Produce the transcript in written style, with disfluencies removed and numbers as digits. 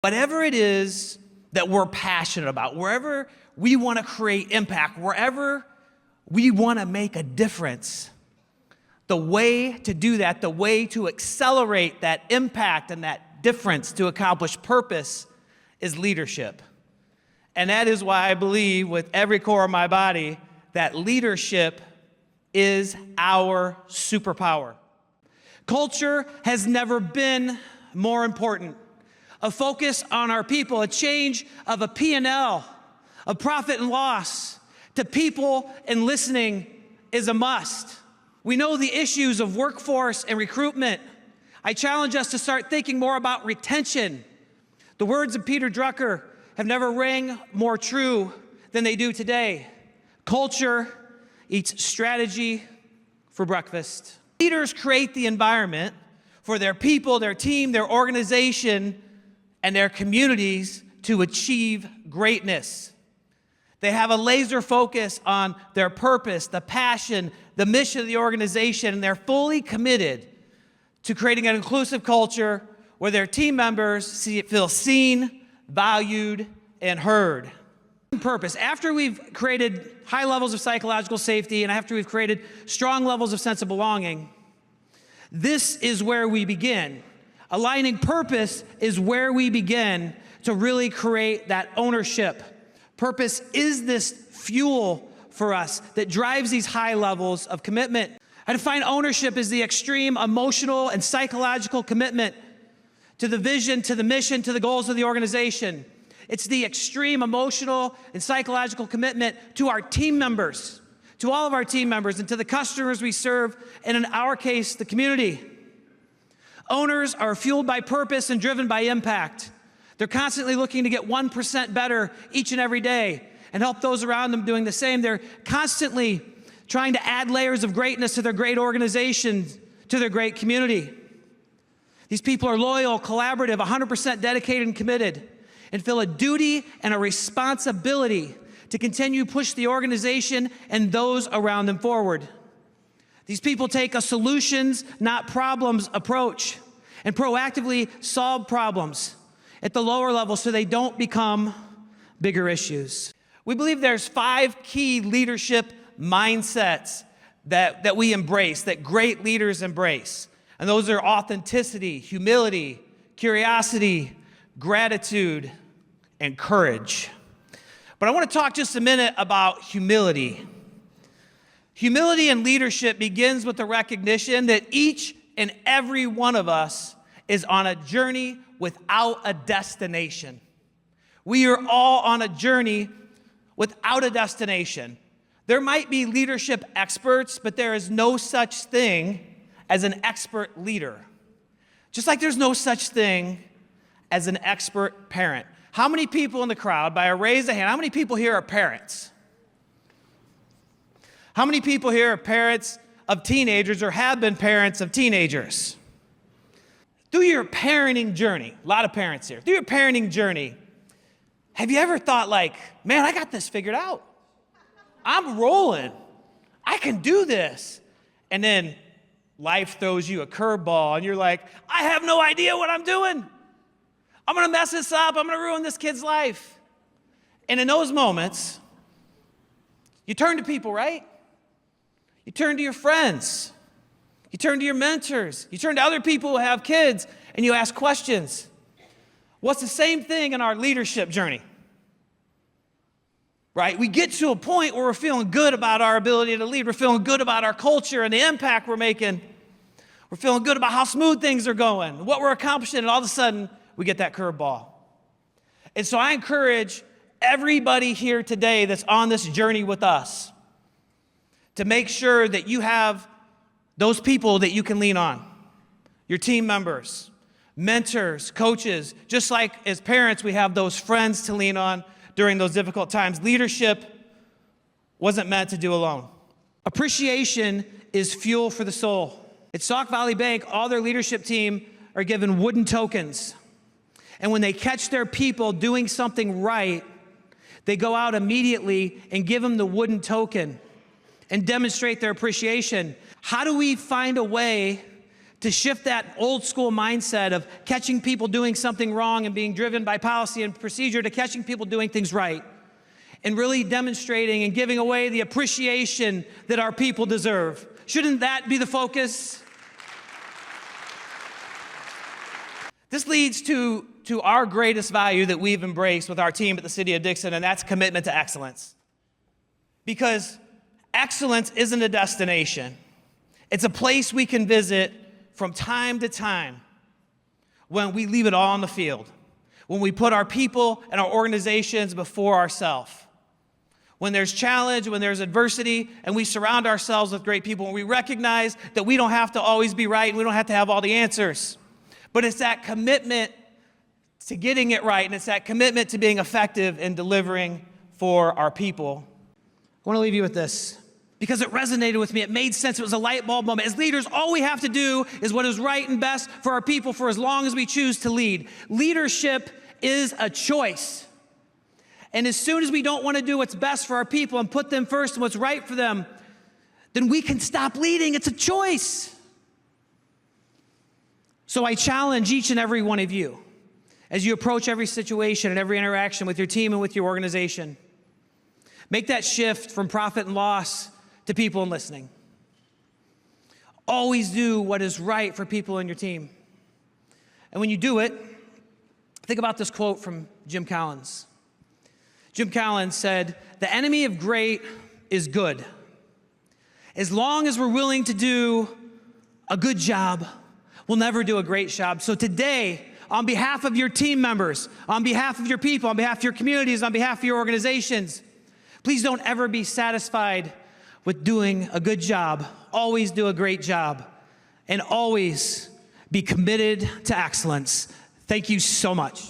Whatever it is that we're passionate about, wherever we want to create impact, wherever we want to make a difference, the way to do that, the way to accelerate that impact and that difference to accomplish purpose is leadership. And that is why I believe with every core of my body that leadership is our superpower. Culture has never been more important. A focus on our people, a change of a P&L, of profit and loss, to people and listening is a must. We know the issues of workforce and recruitment. I challenge us to start thinking more about retention. The words of Peter Drucker have never rang more true than they do today. Culture eats strategy for breakfast. Leaders create the environment for their people, their team, their organization, and their communities to achieve greatness. They have a laser focus on their purpose, the passion, the mission of the organization, and they're fully committed to creating an inclusive culture where their team members feel seen, valued, and heard. Purpose. After we've created high levels of psychological safety and after we've created strong levels of sense of belonging, this is where we begin. Aligning purpose is where we begin to really create that ownership. Purpose is this fuel for us that drives these high levels of commitment. I define ownership as the extreme emotional and psychological commitment to the vision, to the mission, to the goals of the organization. It's the extreme emotional and psychological commitment to our team members, to all of our team members, and to the customers we serve, and in our case, the community. Owners are fueled by purpose and driven by impact. They're constantly looking to get 1% better each and every day and help those around them doing the same. They're constantly trying to add layers of greatness to their great organization, to their great community. These people are loyal, collaborative, 100% dedicated and committed, and feel a duty and a responsibility to continue to push the organization and those around them forward. These people take a solutions, not problems approach and proactively solve problems at the lower level so they don't become bigger issues. We believe there's 5 key leadership mindsets that we embrace, that great leaders embrace. And those are authenticity, humility, curiosity, gratitude, and courage. But I want to talk just a minute about humility. Humility in leadership begins with the recognition that each and every one of us is on a journey without a destination. We are all on a journey without a destination. There might be leadership experts, but there is no such thing as an expert leader. Just like there's no such thing as an expert parent. How many people in the crowd, by a raise of hand, how many people here are parents? How many people here are parents of teenagers or have been parents of teenagers? Through your parenting journey, a lot of parents here, through your parenting journey, have you ever thought like, man, I got this figured out. I'm rolling. I can do this. And then life throws you a curveball and you're like, I have no idea what I'm doing. I'm gonna mess this up. I'm gonna ruin this kid's life. And in those moments, you turn to people, right? You turn to your friends. You turn to your mentors. You turn to other people who have kids and you ask questions. What's the same thing in our leadership journey? Right? We get to a point where we're feeling good about our ability to lead. We're feeling good about our culture and the impact we're making. We're feeling good about how smooth things are going, what we're accomplishing, and all of a sudden, we get that curveball. And so I encourage everybody here today that's on this journey with us to make sure that you have those people that you can lean on, your team members, mentors, coaches. Just like as parents, we have those friends to lean on during those difficult times. Leadership wasn't meant to do alone. Appreciation is fuel for the soul. At Sauk Valley Bank, all their leadership team are given wooden tokens. And when they catch their people doing something right, they go out immediately and give them the wooden token and demonstrate their appreciation. How do we find a way to shift that old school mindset of catching people doing something wrong and being driven by policy and procedure to catching people doing things right, and really demonstrating and giving away the appreciation that our people deserve. Shouldn't that be the focus? This leads to our greatest value that we've embraced with our team at the City of Dixon, and that's commitment to excellence. Because excellence isn't a destination. It's a place we can visit from time to time when we leave it all on the field, when we put our people and our organizations before ourselves, when there's challenge, when there's adversity, and we surround ourselves with great people, and we recognize that we don't have to always be right and we don't have to have all the answers. But it's that commitment to getting it right, and it's that commitment to being effective in delivering for our people. I want to leave you with this, because it resonated with me. It made sense. It was a light bulb moment. As leaders, all we have to do is what is right and best for our people for as long as we choose to lead. Leadership is a choice. And as soon as we don't want to do what's best for our people and put them first and what's right for them, then we can stop leading. It's a choice. So I challenge each and every one of you, as you approach every situation and every interaction with your team and with your organization, make that shift from profit and loss to people and listening. Always do what is right for people in your team. And when you do it, think about this quote from Jim Collins. Jim Collins said, "The enemy of great is good. As long as we're willing to do a good job, we'll never do a great job." So today, on behalf of your team members, on behalf of your people, on behalf of your communities, on behalf of your organizations, please don't ever be satisfied with doing a good job. Always do a great job, and always be committed to excellence. Thank you so much.